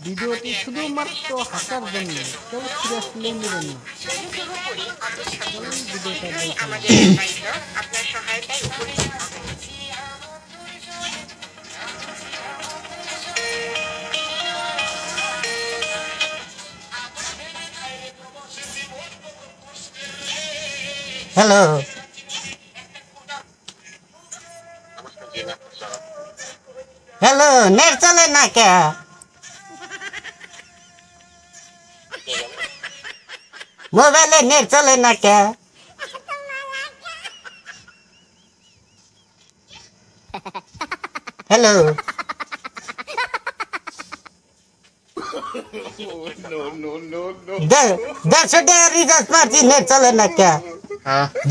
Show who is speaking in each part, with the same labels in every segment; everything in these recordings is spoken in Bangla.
Speaker 1: ভিডিওটি শুধুমাত্র হাসার জন্য, কেউ সিরিয়াসলি নেবেন না।
Speaker 2: হ্যালো হ্যালো, নেট চলে না কে? মোবাইলে নেট চলে না কে? হ্যালো দেড়শোটা রিচার্জ মারছি, নেট চলে না কে?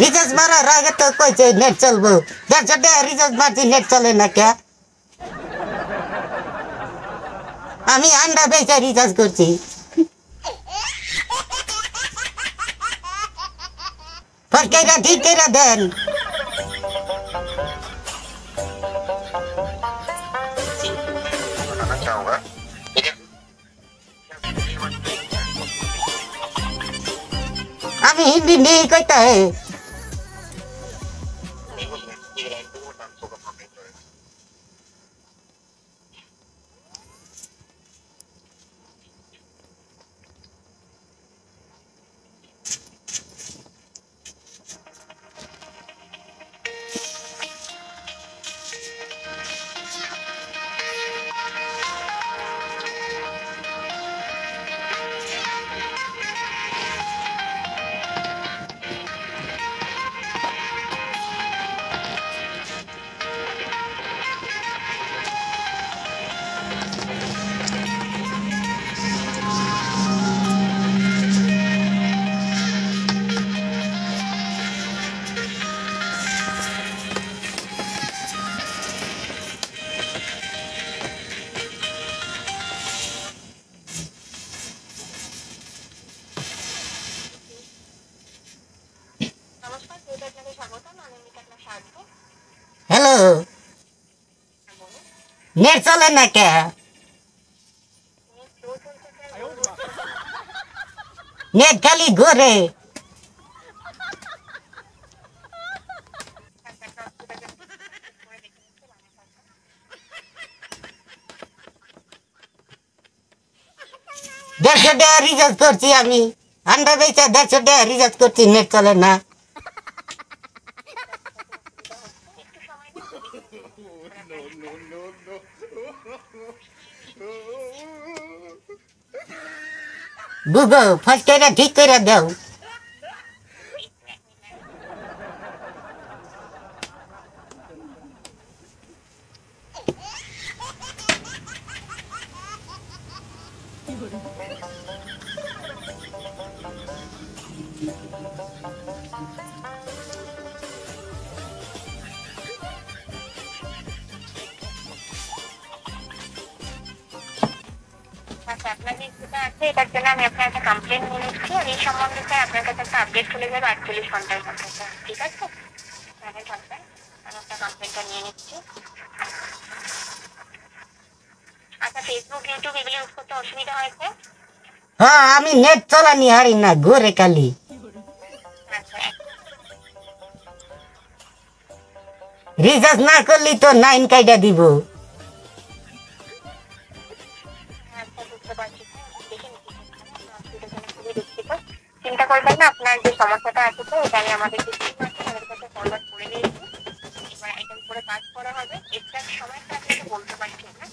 Speaker 2: রিচার্জ মারার আগে তো কইছে নেট চলবো। 150 টাকা রিচার্জ মারছি, নেট চলে না কে? আমি আন্ডা বেচা রিচার্জ করছি। ফটকাইরা ঠিক করে দেন। আমি हिंदी नहीं कहता है। हेलो नेट चले ना क्या? नेट खाली गोरे। देড়শো টাকা রিচার্জ করছি আমি, আন্ডা বেচা 150 টাকা রিচার্জ করছি, নেট চলে না। বুগো ফটকাইরা ঠিক করে দাও।
Speaker 3: এটার জন্য আমি আপনার একটা কমপ্লেন নিয়ে নিচ্ছি, আর এই সম্বন্ধে স্যার আপনার কাছে একটা আপডেট চলে যাবে 48 ঘন্টার মধ্যে স্যার, ঠিক আছে? আমি একটা কমপ্লেনটা নিয়ে নিচ্ছি। আচ্ছা, ফেসবুক ইউটিউব এগুলো ইউজ করতে অসুবিধা হয়েছে?
Speaker 2: হ্যাঁ, আমি নেট চালানি হারি না, ঘুরে খালি। রিচার্জ না করলি তো 9 কাইটা দিব।
Speaker 3: চিন্তা করবেন না, আপনার যে সমস্যাটা আছে তো এটা আমি আমাদের কাছে ফরওয়ার্ড করে দিয়েছি। এবার এটার উপরে কাজ করা হবে। এক্সাক্ট সময়টা আপনাকে বলতে পারছি না,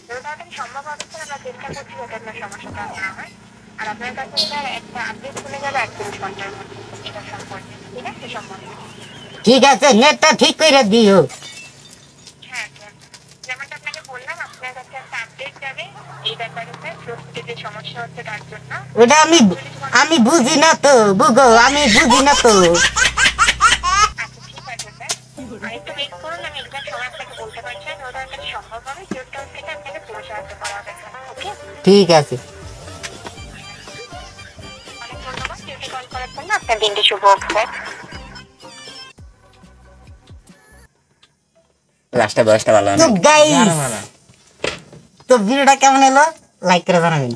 Speaker 3: যত তাড়াতাড়ি সম্ভব হবে স্যার আমরা চেষ্টা করছি যাতে আপনার সমস্যাটা না হয়। আর আপনার কাছে স্যার একটা আপডেট চলে যাবে 48 ঘন্টার মধ্যে এটা সম্পর্কে, ঠিক আছে? সম্বন্ধে
Speaker 2: ঠিক আছে, নেটটা ঠিক করে দিও।
Speaker 3: হ্যাঁ স্যার, যেমনটা আপনাকে বললাম আপনার কাছে একটা আপডেট যাবে এই ব্যাপারে স্যার, প্রস্তুতির যে সমস্যা হচ্ছে তার জন্য।
Speaker 2: ওটা আমি বুঝি না তো বুগো, আমি বুঝি না তো।
Speaker 3: আচ্ছা ঠিক আছে স্যার, আরেকটু ওয়েট করুন, আমি এক্সাক্ট সময় আপনাকে বলতে পারছি না, যত তাড়াতাড়ি সম্ভব হবে জিওটা থেকে আপনাকে পুরো সাহায্য করা হবে স্যার, ওকে?
Speaker 2: ঠিক আছে,
Speaker 3: অনেক ধন্যবাদ জিওতে কল করার জন্য। আপনার দিনটি শুভ হোক স্যার।
Speaker 4: লাস্টটা বয়সটা ভালো না
Speaker 2: তো গাইস, তো তো ভিডিওটা কেমন এলো লাইক করে জানাবেন।